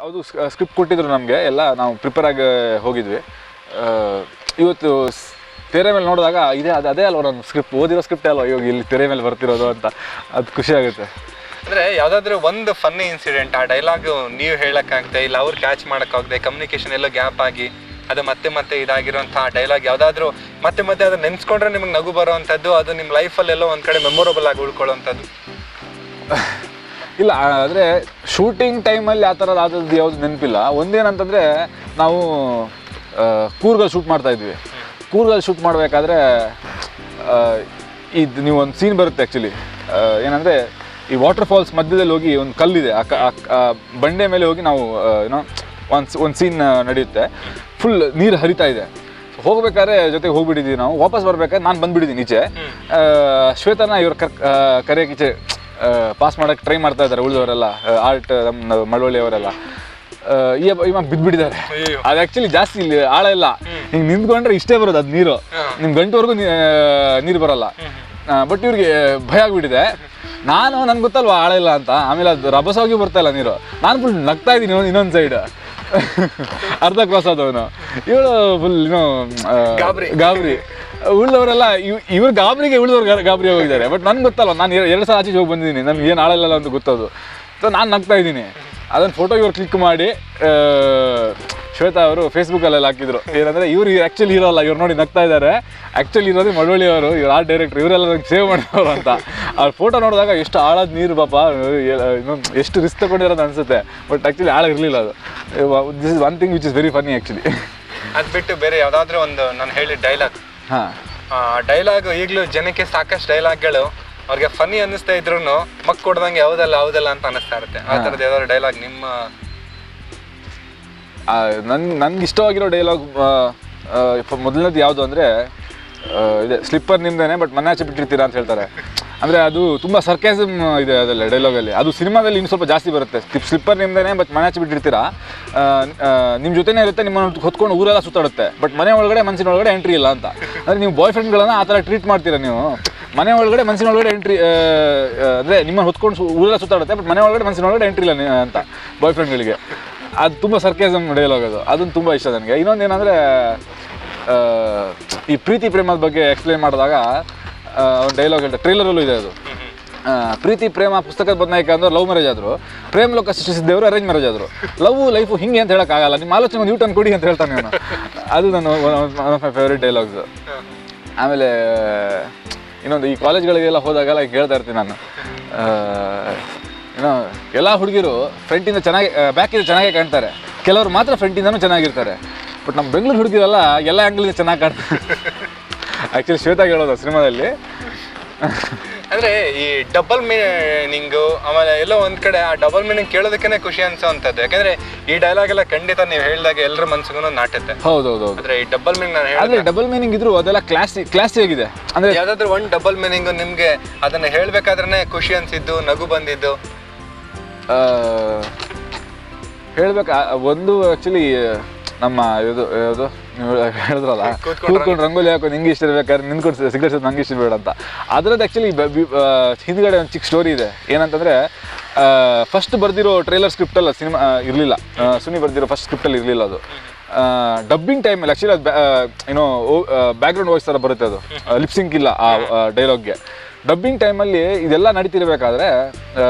ಅದು ಸ್ಕ್ರಿಪ್ಟ್ ಕೊಟ್ಟಿದ್ರು ನಮಗೆ ಎಲ್ಲ, ನಾವು ಪ್ರಿಪೇರ್ ಆಗಿ ಹೋಗಿದ್ವಿ. ಇವತ್ತು ತೆರೆ ಮೇಲೆ ನೋಡಿದಾಗ ಅದೇ ಅಲ್ವ ನನ್ನ ಸ್ಕ್ರಿಪ್ಟ್, ಓದಿರೋ ಸ್ಕ್ರಿಪ್ಟ್ ಅಲ್ವ ಇವಾಗ ಇಲ್ಲಿ ತೆರೆ ಮೇಲೆ ಬರ್ತಿರೋದು ಅಂತ, ಅದು ಖುಷಿ ಆಗುತ್ತೆ. ಅಂದರೆ ಯಾವುದಾದ್ರೂ ಒಂದು ಫನ್ನಿ ಇನ್ಸಿಡೆಂಟ್, ಆ ಡೈಲಾಗು ನೀವು ಹೇಳೋಕ್ಕಾಗದೆ, ಇಲ್ಲ ಅವ್ರು ಕ್ಯಾಚ್ ಮಾಡೋಕ್ಕಾಗದೆ, ಕಮ್ಯುನಿಕೇಷನ್ ಎಲ್ಲೋ ಗ್ಯಾಪ್ ಆಗಿ ಅದು ಮತ್ತೆ ಇದಾಗಿರೋಂಥ ಡೈಲಾಗ್ ಯಾವುದಾದ್ರೂ ಮತ್ತೆ ಅದನ್ನು ನೆನೆಸ್ಕೊಂಡ್ರೆ ನಿಮಗೆ ನಗು ಬರೋವಂಥದ್ದು, ಅದು ನಿಮ್ಮ ಲೈಫಲ್ಲೆಲ್ಲೋ ಒಂದು ಕಡೆ ಮೆಮೊರಬಲ್ ಆಗಿ ಉಳ್ಕೊಳ್ಳೋವಂಥದ್ದು? ಇಲ್ಲ, ಅಂದರೆ ಶೂಟಿಂಗ್ ಟೈಮಲ್ಲಿ ಆ ಥರದ್ದು ಆದದ್ದು ಯಾವುದು ನೆನಪಿಲ್ಲ. ಒಂದೇನಂತಂದರೆ ನಾವು ಕೂರ್ಗಲ್ಲಿ ಶೂಟ್ ಮಾಡ್ತಾಯಿದ್ವಿ. ಕೂರ್ಗಲ್ಲಿ ಶೂಟ್ ಮಾಡಬೇಕಾದ್ರೆ ಇದು ನೀವು ಒಂದು ಸೀನ್ ಬರುತ್ತೆ ಆ್ಯಕ್ಚುಲಿ. ಏನಂದರೆ ಈ ವಾಟರ್ ಫಾಲ್ಸ್ ಮಧ್ಯದಲ್ಲಿ ಹೋಗಿ ಒಂದು ಕಲ್ಲಿದೆ, ಆ ಬಂಡೆ ಮೇಲೆ ಹೋಗಿ ನಾವು ಏನೋ ಒಂದು ಸೀನ್ ನಡೆಯುತ್ತೆ. ಫುಲ್ ನೀರು ಹರಿತಾ ಇದೆ. ಹೋಗ್ಬೇಕಾದ್ರೆ ಜೊತೆಗೆ ಹೋಗ್ಬಿಟ್ಟಿದ್ದೀವಿ ನಾವು. ವಾಪಸ್ ಬರ್ಬೇಕಾದ್ರೆ ನಾನು ಬಂದುಬಿಟ್ಟಿದ್ದೀನಿ ಈಚೆ. ಶ್ವೇತನ ಇವ್ರು ಕರೆಯೋಕೆ ಈಚೆ ಪಾಸ್ ಮಾಡೋಕ್ಕೆ ಟ್ರೈ ಮಾಡ್ತಾ ಇದ್ದಾರೆ ಉಳಿದವರೆಲ್ಲ, ಆರ್ಟ್ ನಮ್ಮ ಮಳವಳ್ಳಿಯವರೆಲ್ಲ. ಇವಾಗ ಬಿದ್ದುಬಿಟ್ಟಿದ್ದಾರೆ. ಅದು ಆ್ಯಕ್ಚುಲಿ ಜಾಸ್ತಿ ಇಲ್ಲಿ ಆಳ ಇಲ್ಲ, ಹಿಂಗೆ ನಿಂತ್ಕೊಂಡ್ರೆ ಇಷ್ಟೇ ಬರೋದು ಅದು ನೀರು, ನಿಮ್ಮ ಗಂಟೆವರೆಗೂ ನೀರು ಬರಲ್ಲ. ಬಟ್ ಇವ್ರಿಗೆ ಭಯ ಆಗಿಬಿಟ್ಟಿದೆ. ನನ್ಗೆ ಗೊತ್ತಲ್ವ ಆಳ ಇಲ್ಲ ಅಂತ. ಆಮೇಲೆ ಅದು ರಭಸವಾಗಿ ಬರ್ತಾ ಇಲ್ಲ ನೀರು. ನಾನು ಫುಲ್ ನಗ್ತಾ ಇದ್ದೀನಿ ಇನ್ನೊಂದು ಸೈಡ್, ಅರ್ಧ ಕ್ರಾಸ್ ಆದವನು. ಇವಳು ಫುಲ್ ಗಾಬರಿ. ಉಳಿದವರೆಲ್ಲ ಇವ್ರ ಗಾಬರಿಗೆ ಉಳಿದವ್ರು ಗಾಬರಿ ಹೋಗಿದ್ದಾರೆ. ಬಟ್ ನನ್ಗೆ ಗೊತ್ತಲ್ವ, ನಾನು 2 ಸಲ ಆಚೆಗೆ ಹೋಗಿ ಬಂದಿದ್ದೀನಿ, ನನ್ಗೆ ಏನು ಆಳಲ್ಲ ಅಂತ ಗೊತ್ತದು. ಸೊ ನಾನು ನಗ್ತಾ ಇದ್ದೀನಿ. ಅದನ್ನು ಫೋಟೋ ಇವ್ರು ಕ್ಲಿಕ್ ಮಾಡಿ ಶ್ವೇತಾ ಅವರು ಫೇಸ್ಬುಕ್ಕಲ್ಲೆಲ್ಲ ಹಾಕಿದ್ರು. ಏನಂದರೆ ಇವ್ರು ಆ್ಯಕ್ಚುಲಿ ಹೀರೋ ಅಲ್ಲ, ಇವ್ರು ನೋಡಿ ನಗ್ತಾ ಇದ್ದಾರೆ, ಆ್ಯಕ್ಚುಲಿ ಇರೋದೇ ಮಳವಳ್ಳಿ ಅವರು, ಇವ್ರು ಆರ್ಟ್ ಡೈರೆಕ್ಟ್ರ್, ಇವರೆಲ್ಲ ನಂಗೆ ಸೇವ್ ಮಾಡಿದವರು ಅಂತ. ಆ ಫೋಟೋ ನೋಡಿದಾಗ ಎಷ್ಟು ಆಳದ ನೀರು ಪಾಪ, ಎಷ್ಟು ರಿಸ್ಕ್ ತಗೊಂಡಿರೋದು ಅನಿಸುತ್ತೆ. ಬಟ್ ಆ್ಯಕ್ಚುಲಿ ಆಳ ಇರಲಿಲ್ಲ ಅದು. This is one thing which is very funny actually. ಅದು ಬಿಟ್ಟು ಬೇರೆ ಯಾವುದಾದ್ರೂ ಒಂದು ನಾನು ಹೇಳಿದ ಡೈಲಾಗ್, ಡೈಲಾಗ್ ಈಗಲೂ ಜನಕ್ಕೆ ಸಾಕಷ್ಟು ಡೈಲಾಗ್ಗಳು ಅವ್ರಿಗೆ ಫನ್ನಿ ಅನ್ನಿಸ್ತಾ ಇದ್ರು ಮಕ್ ಕೊಡ್ದಂಗೆ ಯಾವುದಲ್ಲ ಅಂತ ಅನ್ನಿಸ್ತಾ ಇರುತ್ತೆ. ಆ ಥರದ್ದು ಯಾವ್ದಾದ್ರು ಡೈಲಾಗ್ ನಿಮ್ಮ? ನನ್ಗೆ ಇಷ್ಟವಾಗಿರೋ ಡೈಲಾಗ್ ಮೊದಲನೇದು ಯಾವುದು ಅಂದರೆ ಇದೆ, ಸ್ಲಿಪ್ಪರ್ ನಿಮ್ದೇನೆ ಬಟ್ ಮನೆ ಆಚೆ ಬಿಟ್ಟಿರ್ತೀರಾ ಅಂತ ಹೇಳ್ತಾರೆ. ಅಂದರೆ ಅದು ತುಂಬ ಸರ್ಕ್ಯಾಸಮ್ ಇದೆ ಅದರಲ್ಲಿ ಡೈಲಾಗಲ್ಲಿ. ಅದು ಸಿನಿಮಾದಲ್ಲಿ ಇನ್ನು ಸ್ವಲ್ಪ ಜಾಸ್ತಿ ಬರುತ್ತೆ. ಸ್ಲಿಪ್ಪರ್ ನಿಮ್ದೇನೆ ಬಟ್ ಮನೆ ಆಚೆ ಬಿಟ್ಟಿರ್ತೀರಾ, ನಿಮ್ಮ ಜೊತೆನೇ ಇರುತ್ತೆ, ನಿಮ್ಮನ್ನು ಹೊತ್ಕೊಂಡು ಊರೆಲ್ಲ ಸುತ್ತಾಡುತ್ತೆ, ಬಟ್ ಮನೆ ಒಳಗಡೆ ಮನಸ್ಸಿನ ಒಳಗಡೆ ಎಂಟ್ರಿ ಇಲ್ಲ ಅಂತ. ಅಂದರೆ ನೀವು ಬಾಯ್ ಫ್ರೆಂಡ್ಗಳನ್ನು ಆ ಥರ ಟ್ರೀಟ್ ಮಾಡ್ತೀರಾ ನೀವು. ಮನೆ ಒಳಗಡೆ ಮನಸ್ಸಿನ ಒಳಗಡೆ ಎಂಟ್ರಿ, ಅಂದರೆ ನಿಮ್ಮನ್ನು ಹೊತ್ಕೊಂಡು ಊರೆಲ್ಲ ಸುತ್ತಾಡುತ್ತೆ, ಬಟ್ ಮನೆ ಒಳಗಡೆ ಮನಸ್ಸಿನ ಒಳಗಡೆ ಎಂಟ್ರಿ ಇಲ್ಲ ಅಂತ ಬಾಯ್ ಫ್ರೆಂಡ್ಗಳಿಗೆ. ಅದು ತುಂಬ ಸರ್ಕ್ಯಾಸಮ್ ಡೈಲಾಗ್ ಅದು. ಅದನ್ನು ತುಂಬ ಇಷ್ಟ ನನಗೆ. ಇನ್ನೊಂದು ಏನಂದರೆ, ಈ ಪ್ರೀತಿ ಪ್ರೇಮದ ಬಗ್ಗೆ ಎಕ್ಸ್ಪ್ಲೇನ್ ಮಾಡಿದಾಗ ಒಂದು ಡೈಲಾಗ್ ಹೇಳ್ತಾರೆ, ಟ್ರೈಲರಲ್ಲೂ ಇದೆ ಅದು. ಪ್ರೀತಿ ಪ್ರೇಮ ಪುಸ್ತಕದ ಬದನಾಯಕ ಅಂದ್ರೆ ಲವ್ ಮ್ಯಾರೇಜ್ ಆದರು, ಪ್ರೇಮ ಲೋಕ ಸೃಷ್ಟಿಸಿದ್ದೇವರು ಅರೇಂಜ್ ಮ್ಯಾರೇಜ್ ಆದರು. ಲೈಫು ಹಿಂಗೆ ಅಂತ ಹೇಳೋಕ್ಕಾಗಲ್ಲ, ನಿಮ್ಮ ಆಲೋಚನೆ ಒಂದು ಯೂಟರ್ನ್ ಕೊಡಿ ಅಂತ ಹೇಳ್ತಾನೆ ಅವನು. ಅದು ನನ್ನ one of my favourite dialogues. ಆಮೇಲೆ ಇನ್ನೊಂದು, ಈ ಕಾಲೇಜ್ಗಳಿಗೆಲ್ಲ ಹೋದಾಗೆಲ್ಲ ಕೇಳ್ತಾ ಇರ್ತೀನಿ ನಾನು, ಏನೋ ಎಲ್ಲ ಹುಡುಗಿರು ಫ್ರಂಟಿಂದ ಚೆನ್ನಾಗಿ, ಬ್ಯಾಕಿಂದ ಚೆನ್ನಾಗೇ ಕಾಣ್ತಾರೆ, ಕೆಲವರು ಮಾತ್ರ ಫ್ರಂಟಿಂದನೂ ಚೆನ್ನಾಗಿರ್ತಾರೆ. ಬಟ್ ನಮ್ಮ ಬೆಂಗಳೂರು ಹುಡುಗಿರಲ್ಲ ಎಲ್ಲ ಆ್ಯಂಗಲಿಂದ ಚೆನ್ನಾಗಿ ಕಾಣ್ತಾರೆ. ಆ್ಯಕ್ಚುಲಿ ಶ್ವೇತಾಗಿ ಹೇಳೋದು ಸಿನಿಮಾದಲ್ಲಿ. ಅಂದರೆ ಈ ಡಬಲ್ ಮೀನಿಂಗು, ಆಮೇಲೆ ಎಲ್ಲೋ ಒಂದು ಕಡೆ ಆ ಡಬಲ್ ಮೀನಿಂಗ್ ಕೇಳೋದಕ್ಕೇ ಖುಷಿ ಅನ್ಸೋವಂಥದ್ದು. ಯಾಕಂದರೆ ಈ ಡೈಲಾಗ್ ಎಲ್ಲ ಖಂಡಿತ ನೀವು ಹೇಳಿದಾಗ ಎಲ್ಲರ ಮನಸ್ಸಿಗೂ ನಾಟುತ್ತೆ. ಹೌದೌದು. ಅಂದರೆ ಈ ಡಬಲ್ ಮೀನಿಂಗ್ ನಾನು ಹೇಳಿದ್ರೆ ಡಬಲ್ ಮೀನಿಂಗ್ ಇದ್ರು ಅದೆಲ್ಲ ಕ್ಲಾಸಿ ಆಗಿದೆ. ಅಂದರೆ ಯಾವುದಾದ್ರೂ ಒಂದು ಡಬಲ್ ಮೀನಿಂಗು ನಿಮಗೆ ಅದನ್ನು ಹೇಳಬೇಕಾದ್ರೆ ಖುಷಿ ಅನಿಸಿದ್ದು, ನಗು ಬಂದಿದ್ದು? ಹೇಳ್ಬೇಕು ಒಂದು ಆ್ಯಕ್ಚುಲಿ ನಮ್ಮ ಯಾವುದು ನೀವು ಹೇಳಿದ್ರಲ್ಲ, ಕೂತ್ಕೊಂಡು ರಂಗೋಲಿ ಹಾಕೋ ನಿಂಗೆ ಇಷ್ಟ ಇರ್ಬೇಕಾದ್ರೆ ನಿಂತ್ಕೊಂಡು ಸಿಗರೇಟ್ ನಂಗೆ ಇಷ್ಟ ಬೇಡ ಅಂತ. ಅದರದ್ದು ಆ್ಯಕ್ಚುಲಿ ಹಿಂದ್ಗಡೆ ಒಂದು ಚಿಕ್ಕ ಸ್ಟೋರಿ ಇದೆ. ಏನಂತಂದರೆ, ಫಸ್ಟ್ ಬರ್ದಿರೋ ಟ್ರೈಲರ್ ಸ್ಕ್ರಿಪ್ಟಲ್ಲ ಸಿನಿಮಾ ಇರಲಿಲ್ಲ, ಸುನಿ ಬರ್ದಿರೋ ಫಸ್ಟ್ ಸ್ಕ್ರಿಪ್ಟಲ್ಲಿ ಇರಲಿಲ್ಲ ಅದು. ಡಬ್ಬಿಂಗ್ ಟೈಮಲ್ಲಿ ಆ್ಯಕ್ಚುಲಿ ಅದು ಏನೋ ಬ್ಯಾಕ್ಗ್ರೌಂಡ್ ವಾಯ್ಸ್ ಥರ ಬರುತ್ತೆ, ಅದು ಲಿಪ್ಸಿಂಕ್ ಇಲ್ಲ ಆ ಡೈಲಾಗ್ಗೆ. ಡಬ್ಬಿಂಗ್ ಟೈಮಲ್ಲಿ ಇದೆಲ್ಲ ನಡೀತಿರ್ಬೇಕಾದ್ರೆ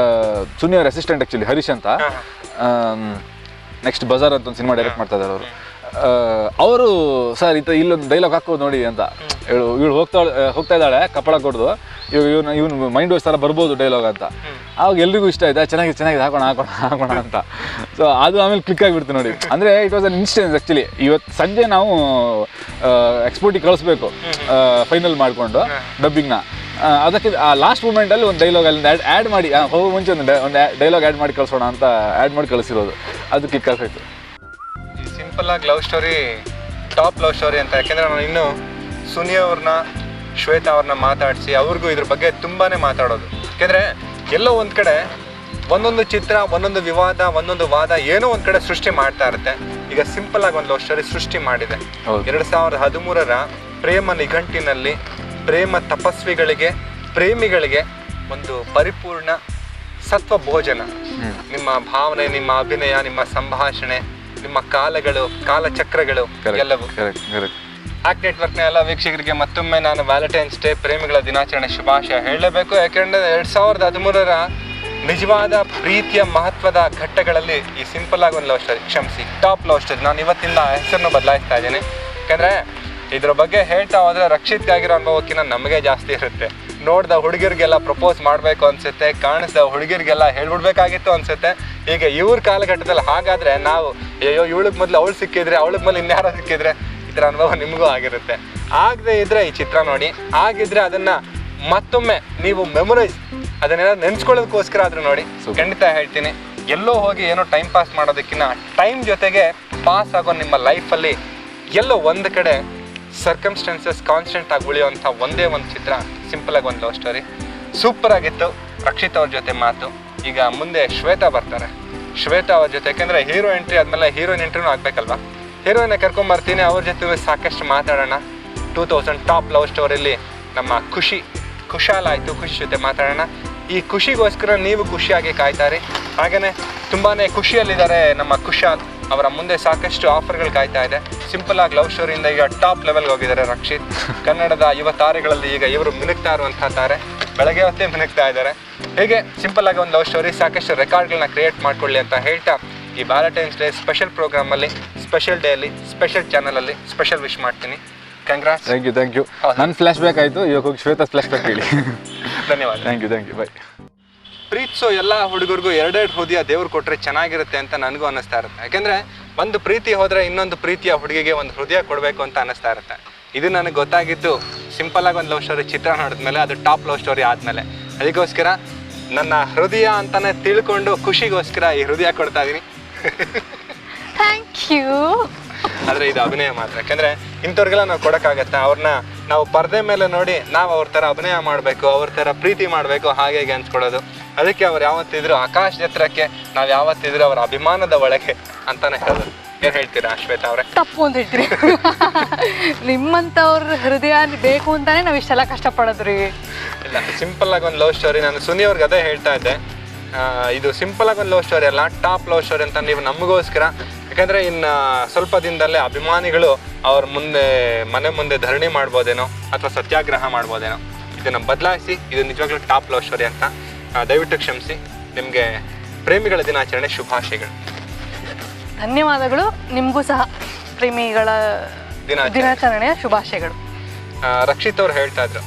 ಸುನಿಯವ್ರ ಅಸಿಸ್ಟೆಂಟ್ ಆ್ಯಕ್ಚುಲಿ ಹರೀಶ್ ಅಂತ, ನೆಕ್ಸ್ಟ್ ಬಜಾರ್ ಅಂತ ಒಂದು ಸಿನಿಮಾ ಡೈರೆಕ್ಟ್ ಮಾಡ್ತಾ ಇದ್ದಾರೆ ಅವರು ಸರ್ ಇಲ್ಲೊಂದು ಡೈಲಾಗ್ ಹಾಕೋದು ನೋಡಿ ಅಂತ ಇವಳು ಹೋಗ್ತಾ ಇದ್ದಾಳೆ ಕಪ್ಪಳ ಕೊಡ್ದು, ಇವನು ಮೈಂಡ್ ವಾಯ್ಸ್ ಥರ ಬರ್ಬೋದು ಡೈಲಾಗ್ ಅಂತ. ಆವಾಗ ಎಲ್ರಿಗೂ ಇಷ್ಟ ಆಯ್ತಾ, ಚೆನ್ನಾಗಿದೆ ಹಾಕೋಣ ಅಂತ. ಸೊ ಅದು ಆಮೇಲೆ ಕ್ಲಿಕ್ ಆಗಿಬಿಡ್ತು ನೋಡಿ. ಅಂದರೆ it was an instance actually. ಇವತ್ತು ಸಂಜೆ ನಾವು ಎಕ್ಸ್ಪೋರ್ಟಿಗೆ ಕಳಿಸ್ಬೇಕು ಫೈನಲ್ ಮಾಡಿಕೊಂಡು ಡಬ್ಬಿಂಗ್ನ. ಅದಕ್ಕೆ ಆ ಲಾಸ್ಟ್ ಮೂಮೆಂಟಲ್ಲಿ ಒಂದು ಡೈಲಾಗ್ ಅಲ್ಲಿ ಆ್ಯಡ್ ಮಾಡಿ, ಹೋಗೋ ಮುಂಚೆ ಒಂದು ಡೈಲಾಗ್ ಆ್ಯಡ್ ಮಾಡಿ ಕಳಿಸೋಣ ಅಂತ ಆ್ಯಡ್ ಮಾಡಿ ಕಳಿಸಿರೋದು. ಅದು ಕ್ಲಿಕ್ ಆಗ್ತಾಯಿತ್ತು. ಸಿಂಪಲ್ ಆಗಿ love story, top love story ಅಂತ. ಯಾಕೆಂದರೆ ನಾನು ಇನ್ನೂ ಸುನಿ ಅವ್ರನ್ನ, ಶ್ವೇತಾ ಅವ್ರನ್ನ ಮಾತಾಡಿಸಿ ಅವ್ರಿಗೂ ಇದ್ರ ಬಗ್ಗೆ ತುಂಬಾ ಮಾತಾಡೋದು. ಯಾಕೆಂದರೆ ಎಲ್ಲೋ ಒಂದು ಕಡೆ ಒಂದೊಂದು ಚಿತ್ರ, ಒಂದೊಂದು ವಿವಾದ, ಒಂದೊಂದು ವಾದ ಏನೋ ಒಂದು ಕಡೆ ಸೃಷ್ಟಿ ಮಾಡ್ತಾ ಇರುತ್ತೆ. ಈಗ ಸಿಂಪಲ್ ಆಗಿ ಒಂದು ಲವ್ ಸ್ಟೋರಿ ಸೃಷ್ಟಿ ಮಾಡಿದೆ. 2013 ಪ್ರೇಮ ನಿಘಂಟಿನಲ್ಲಿ ಪ್ರೇಮ ತಪಸ್ವಿಗಳಿಗೆ, ಪ್ರೇಮಿಗಳಿಗೆ ಒಂದು ಪರಿಪೂರ್ಣ ಸತ್ವ ಭೋಜನ. ನಿಮ್ಮ ಭಾವನೆ, ನಿಮ್ಮ ಅಭಿನಯ, ನಿಮ್ಮ ಸಂಭಾಷಣೆ, ನಿಮ್ಮ ಕಾಲಚಕ್ರಗಳು ಎಲ್ಲವೂ. ಆಕ್ಟ್ ನೆಟ್ವರ್ಕ್ನ ಎಲ್ಲ ವೀಕ್ಷಕರಿಗೆ ಮತ್ತೊಮ್ಮೆ ನಾನು ವ್ಯಾಲೆಂಟೈನ್ಸ್ ಡೇ ಪ್ರೇಮಿಗಳ ದಿನಾಚರಣೆ ಶುಭಾಶಯ ಹೇಳಲೇಬೇಕು. ಯಾಕೆಂದರೆ 2013ರ ನಿಜವಾದ ಪ್ರೀತಿಯ ಮಹತ್ವದ ಘಟ್ಟಗಳಲ್ಲಿ ಈ ಸಿಂಪಲ್ ಆಗಿ ಒಂದು ಲವ್ ಸ್ಟೋರಿ, ಕ್ಷಮಿಸಿ, ಟಾಪ್ ಲವ್ ಸ್ಟೋರಿ. ನಾನು ಇವತ್ತಿಂದ ಹೆಸರನ್ನು ಬದಲಾಯಿಸ್ತಾ ಇದ್ದೀನಿ. ಯಾಕೆಂದರೆ ಇದ್ರ ಬಗ್ಗೆ ಹೇಳ್ತಾ ಹೋದರೆ ರಕ್ಷಿತ್ಗಾಗಿರೋ ಅನುಭವಕ್ಕಿಂತ ನಮಗೆ ಜಾಸ್ತಿ ಇರುತ್ತೆ. ನೋಡ್ದ ಹುಡುಗಿರಿಗೆಲ್ಲ ಪ್ರಪೋಸ್ ಮಾಡಬೇಕು ಅನಿಸುತ್ತೆ, ಕಾಣಿಸ್ದ ಹುಡುಗಿರಿಗೆಲ್ಲ ಹೇಳ್ಬಿಡ್ಬೇಕಾಗಿತ್ತು ಅನಿಸುತ್ತೆ. ಈಗ ಇವ್ರ ಕಾಲಘಟ್ಟದಲ್ಲಿ ಹಾಗಾದರೆ ನಾವು ಅಯ್ಯೋ ಇವಳಿಗೆ ಮೊದಲು ಅವಳು ಸಿಕ್ಕಿದ್ರೆ, ಅವಳಿಗೆ ಮೊದಲು ಇನ್ಯಾರೋ ಸಿಕ್ಕಿದ್ರೆ, ಇದರ ಅನುಭವ ನಿಮಗೂ ಆಗಿರುತ್ತೆ. ಆಗದೆ ಇದ್ರೆ ಈ ಚಿತ್ರ ನೋಡಿ, ಆಗಿದ್ರೆ ಅದನ್ನು ಮತ್ತೊಮ್ಮೆ ನೀವು ಮೆಮೊರೈಸ್, ಅದನ್ನೆಲ್ಲ ನೆನೆಸ್ಕೊಳ್ಳೋದಕ್ಕೋಸ್ಕರ ಆದರೂ ನೋಡಿ. ಖಂಡಿತ ಹೇಳ್ತೀನಿ, ಎಲ್ಲೋ ಹೋಗಿ ಏನೋ ಟೈಮ್ ಪಾಸ್ ಮಾಡೋದಕ್ಕಿಂತ ಟೈಮ್ ಜೊತೆಗೆ ಪಾಸ್ ಆಗೋ ನಿಮ್ಮ ಲೈಫಲ್ಲಿ ಎಲ್ಲೋ ಒಂದು ಕಡೆ ಸರ್ಕಮ್ಸ್ಟೆನ್ಸಸ್ ಕಾನ್ಸ್ಟೆಂಟ್ ಆಗಿ ಉಳಿಯುವಂಥ ಒಂದೇ ಒಂದು ಚಿತ್ರ, ಸಿಂಪಲ್ ಆಗಿ ಒಂದು ಲವ್ ಸ್ಟೋರಿ. ಸೂಪರ್ ಆಗಿತ್ತು. ರಕ್ಷಿತ್ ಅವ್ರ ಜೊತೆ ಮಾತು. ಈಗ ಮುಂದೆ ಶ್ವೇತಾ ಬರ್ತಾರೆ. ಶ್ವೇತಾ ಅವ್ರ ಜೊತೆ, ಯಾಕೆಂದರೆ ಹೀರೋ ಎಂಟ್ರಿ ಆದಮೇಲೆ ಹೀರೋಯಿನ್ ಎಂಟ್ರಿನೂ ಆಗಬೇಕಲ್ವಾ, ಹೀರೋಯಿನ್ನ ಕರ್ಕೊಂಬರ್ತೀನಿ. ಅವ್ರ ಜೊತೆ ಸಾಕಷ್ಟು ಮಾತಾಡೋಣ. 2000 ಟಾಪ್ ಲವ್ ಸ್ಟೋರಿಯಲ್ಲಿ ನಮ್ಮ ಕುಶಾಲ್ ಆಯಿತು, ಖುಷಿ ಜೊತೆ ಮಾತಾಡೋಣ. ಈ ಖುಷಿಗೋಸ್ಕರ ನೀವು ಖುಷಿಯಾಗಿ ಕಾಯ್ತಾರೆ. ಹಾಗೆಯೇ ತುಂಬಾ ಖುಷಿಯಲ್ಲಿದ್ದಾರೆ ನಮ್ಮ ಕುಶಾಲ್. ಅವರ ಮುಂದೆ ಸಾಕಷ್ಟು ಆಫರ್ಗಳು ಕಾಯ್ತಾ ಇದೆ. ಸಿಂಪಲ್ ಆಗಿ ಲವ್ ಸ್ಟೋರಿಯಿಂದ ಈಗ ಟಾಪ್ ಲೆವೆಲ್ಗೆ ಹೋಗಿದ್ದಾರೆ ರಕ್ಷಿತ್. ಕನ್ನಡದ ಯುವ ತಾರೆಗಳಲ್ಲಿ ಈಗ ಇವರು ಮಿನುಗ್ತಾ ಇರುವಂಥ ತಾರೆ, ಬೆಳಗ್ಗೆ ಹೊತ್ತೇ ಮಿನುಗ್ತಾ ಇದ್ದಾರೆ. ಹೇಗೆ ಸಿಂಪಲ್ ಆಗಿ ಒಂದು ಲವ್ ಸ್ಟೋರಿ ಸಾಕಷ್ಟು ರೆಕಾರ್ಡ್ಗಳನ್ನ ಕ್ರಿಯೇಟ್ ಮಾಡ್ಕೊಳ್ಳಿ ಅಂತ ಹೇಳ್ತಾ, ಈ ವ್ಯಾಲೆಂಟೈನ್ಸ್ ಡೇ ಸ್ಪೆಷಲ್ ಪ್ರೋಗ್ರಾಮಲ್ಲಿ, ಸ್ಪೆಷಲ್ ಡೇಯಲ್ಲಿ, ಸ್ಪೆಷಲ್ ಚಾನಲಲ್ಲಿ ಸ್ಪೆಷಲ್ ವಿಶ್ ಮಾಡ್ತೀನಿ. ಕಂಗ್ರಾಟ್ಸ್. Thank you. ನನ್ನ ಫ್ಲಾಶ್ ಬ್ಯಾಕ್ ಆಯಿತು, ಇವಾಗ ಹೋಗಿ ಶ್ವೇತಾ ಫ್ಲಾಶ್ ಬ್ಯಾಕ್ ಹೇಳಿ. ಧನ್ಯವಾದ. Thank you. ಬೈ. ಪ್ರೀತಿಸೋ ಎಲ್ಲ ಹುಡುಗರಿಗೂ ಎರಡೆರಡು ಹೃದಯ ದೇವ್ರು ಕೊಟ್ಟರೆ ಚೆನ್ನಾಗಿರುತ್ತೆ ಅಂತ ನನಗೂ ಅನ್ನಿಸ್ತಾ ಇರುತ್ತೆ. ಯಾಕೆಂದರೆ ಒಂದು ಪ್ರೀತಿ ಹೋದರೆ ಇನ್ನೊಂದು ಪ್ರೀತಿಯ ಹುಡುಗಿಗೆ ಒಂದು ಹೃದಯ ಕೊಡಬೇಕು ಅಂತ ಅನ್ನಿಸ್ತಾ ಇರುತ್ತೆ. ಇದು ನನಗೆ ಗೊತ್ತಾಗಿದ್ದು ಸಿಂಪಲ್ ಆಗಿ ಒಂದು ಲವ್ ಸ್ಟೋರಿ ಚಿತ್ರ ನೋಡಿದ್ಮೇಲೆ, ಅದು ಟಾಪ್ ಲವ್ ಸ್ಟೋರಿ ಆದಮೇಲೆ. ಅದಕ್ಕೋಸ್ಕರ ನನ್ನ ಹೃದಯ ಅಂತಲೇ ತಿಳ್ಕೊಂಡು ಖುಷಿಗೋಸ್ಕರ ಈ ಹೃದಯ ಕೊಡ್ತಾ ಇದ್ದೀನಿ. Thank you. ಆದರೆ ಇದು ಅಭಿನಯ ಮಾತ್ರ. ಯಾಕೆಂದರೆ ಇಂಥವ್ರಿಗೆಲ್ಲ ನಾವು ಕೊಡೋಕ್ಕಾಗತ್ತಾ? ಅವ್ರನ್ನ ನಾವು ಪರದೆ ಮೇಲೆ ನೋಡಿ ನಾವು ಅವ್ರ ಥರ ಅಭಿನಯ ಮಾಡಬೇಕು, ಅವ್ರ ಥರ ಪ್ರೀತಿ ಮಾಡಬೇಕು, ಹಾಗೆ ಅನ್ಸ್ಕೊಡೋದು. ಅದಕ್ಕೆ ಅವ್ರು ಯಾವತ್ತಿದ್ರು ಆಕಾಶ ಎತ್ತರಕ್ಕೆ, ನಾವು ಯಾವತ್ತಿದ್ರು ಅವರ ಅಭಿಮಾನದ ಒಳಗೆ ಅಂತಾನೆ ಹೇಳೋದು. ಏನು ಹೇಳ್ತೀರಾ ಶ್ವೇತಾ ಅವರೇ? ತಪ್ಪು ಅಂತ ಹೇಳ್ತೀರಿ. ನಿಮ್ಮಂಥವ್ರ ಹೃದಯ ಬೇಕು ಅಂತಾನೆ ನಾವು ಇಷ್ಟೆಲ್ಲ ಕಷ್ಟಪಡೋದ್ರಿ. ಇಲ್ಲ, ಸಿಂಪಲ್ ಆಗಿ ಒಂದು ಲವ್ ಸ್ಟೋರಿ. ನಾನು ಸುನಿ ಅವ್ರಿಗೆ ಅದೇ ಹೇಳ್ತಾ ಇದ್ದೆ, ಇದು ಸಿಂಪಲ್ ಆಗಿ ಒಂದು ಲವ್ ಸ್ಟೋರಿ ಅಲ್ಲ, ಟಾಪ್ ಲವ್ ಸ್ಟೋರಿ ಅಂತ ನೀವು ನಮಗೋಸ್ಕರ. ಯಾಕಂದರೆ ಇನ್ನು ಸ್ವಲ್ಪ ದಿನದಲ್ಲೇ ಅಭಿಮಾನಿಗಳು ಅವ್ರ ಮನೆ ಮುಂದೆ ಧರಣಿ ಮಾಡ್ಬೋದೇನೋ ಅಥವಾ ಸತ್ಯಾಗ್ರಹ ಮಾಡ್ಬೋದೇನೋ. ಇದನ್ನು ಬದಲಾಯಿಸಿ, ಇದು ನಿಜವಾಗ್ಲೂ ಟಾಪ್ ಲವ್ ಸ್ಟೋರಿ ಅಂತ. ದಯವಿಟ್ಟು ಕ್ಷಮಿಸಿ. ನಿಮಗೆ ಪ್ರೇಮಿಗಳ ದಿನಾಚರಣೆ ಶುಭಾಶಯಗಳು. ಧನ್ಯವಾದಗಳು. ನಿಮಗೂ ಸಹ ಪ್ರೇಮಿಗಳ ದಿನಾಚರಣೆಯ ಶುಭಾಶಯಗಳು. ರಕ್ಷಿತ್ ಅವ್ರು ಹೇಳ್ತಾ ಇದ್ರು,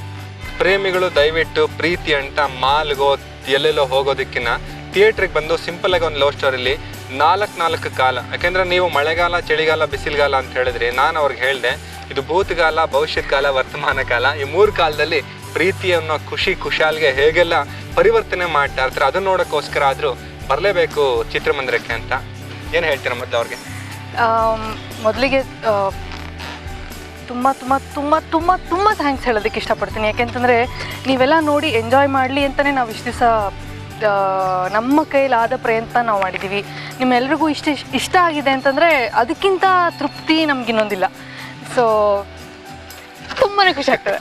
ಪ್ರೇಮಿಗಳು ದಯವಿಟ್ಟು ಪ್ರೀತಿ ಅಂತ ಮಾಲ್ಗೋ ಎಲ್ಲೆಲ್ಲೋ ಹೋಗೋದಕ್ಕಿಂತ ಥಿಯೇಟ್ರಿಗೆ ಬಂದು ಸಿಂಪಲ್ ಆಗಿ ಒಂದು ಲವ್ ಸ್ಟೋರಿಲಿ 4 ಕಾಲ. ಯಾಕೆಂದರೆ ನೀವು ಮಳೆಗಾಲ, ಚಳಿಗಾಲ, ಬಿಸಿಲುಗಾಲ ಅಂತ ಹೇಳಿದ್ರಿ. ನಾನು ಅವ್ರಿಗೆ ಹೇಳಿದೆ, ಇದು ಭೂತಕಾಲ, ಭವಿಷ್ಯತ್ ಕಾಲ, ವರ್ತಮಾನ ಕಾಲ. ಈ 3 ಕಾಲದಲ್ಲಿ ಪ್ರೀತಿಯನ್ನು ಖುಷಾಲ್ಗೆ ಹೇಗೆಲ್ಲ ಪರಿವರ್ತನೆ ಮಾಡ್ತಾ ಇರ್ತಾರೆ, ಅದನ್ನ ನೋಡೋಕ್ಕೋಸ್ಕರ ಆದರೂ ಬರಲೇಬೇಕು ಚಿತ್ರಮಂದಿರಕ್ಕೆ ಅಂತ. ಏನು ಹೇಳ್ತೀರಾ ಮೊದಲು ಅವ್ರಿಗೆ? ಮೊದಲಿಗೆ ತುಂಬ ತುಂಬ ತುಂಬ ತುಂಬ ತುಂಬ ಥ್ಯಾಂಕ್ಸ್ ಹೇಳೋದಕ್ಕೆ ಇಷ್ಟಪಡ್ತೀನಿ. ಯಾಕೆಂತಂದರೆ ನೀವೆಲ್ಲ ನೋಡಿ ಎಂಜಾಯ್ ಮಾಡಲಿ ಅಂತಲೇ ನಾವು ಇಷ್ಟು ದಿವಸ ನಮ್ಮ ಕೈಲಾದ ಪ್ರಯತ್ನ ನಾವು ಮಾಡಿದ್ದೀವಿ. ನಿಮ್ಮೆಲ್ರಿಗೂ ಇಷ್ಟ ಆಗಿದೆ ಅಂತಂದರೆ ಅದಕ್ಕಿಂತ ತೃಪ್ತಿ ನಮಗಿನ್ನೊಂದಿಲ್ಲ. ಸೊ ತುಂಬಾ ಖುಷಿ ಆಗ್ತದೆ.